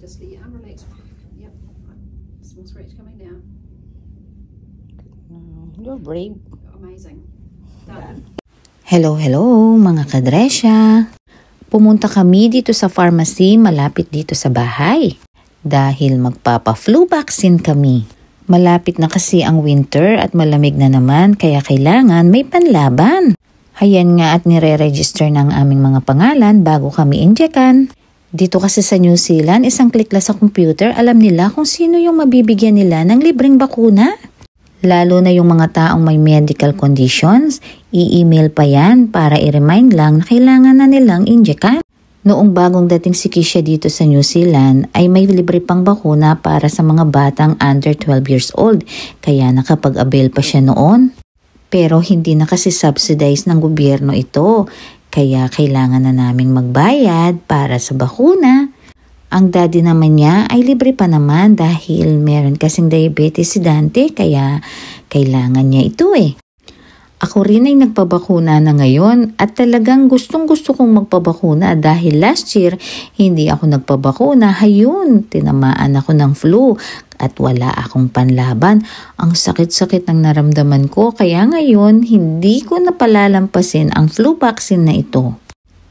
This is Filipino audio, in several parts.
Just relax. Yep. Small scratch coming down. You're brave. Amazing. Done. Hello mga kadresya. Pumunta kami dito sa pharmacy malapit dito sa bahay. Dahil magpapa-flu vaccine kami. Malapit na kasi ang winter at malamig na naman kaya kailangan may panlaban. Hayan nga at nire-register ng aming mga pangalan bago kami injekan. Dito kasi sa New Zealand, isang click lang sa computer, alam nila kung sino yung mabibigyan nila ng libreng bakuna. Lalo na yung mga taong may medical conditions, i-email pa yan para i-remind lang na kailangan na nilang injekan. Noong bagong dating si Kisha dito sa New Zealand ay may libre pang bakuna para sa mga batang under 12 years old, kaya nakapag-avail pa siya noon. Pero hindi na kasi subsidized ng gobyerno ito, kaya kailangan na naming magbayad para sa bakuna. Ang daddy naman niya ay libre pa naman dahil meron kasing diabetes si Dante kaya kailangan niya ito eh. Ako rin ay nagpabakuna na ngayon at talagang gustong-gusto kong magpabakuna dahil last year hindi ako nagpabakuna. Hayun, tinamaan ako ng flu at wala akong panlaban. Ang sakit-sakit ng naramdaman ko kaya ngayon hindi ko napalalampasin ang flu vaccine na ito.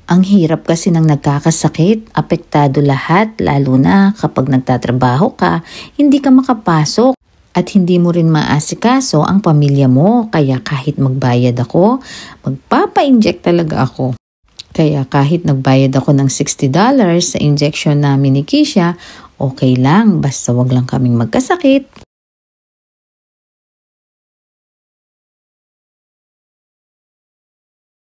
Ang hirap kasi ng nagkakasakit, apektado lahat lalo na kapag nagtatrabaho ka, hindi ka makapasok at hindi mo rin maasikaso ang pamilya mo. Kaya kahit magbayad ako, magpapa-inject talaga ako. Kaya kahit nagbayad ako ng $60 sa injection namin ni Kisha, okay lang basta wag lang kaming magkasakit.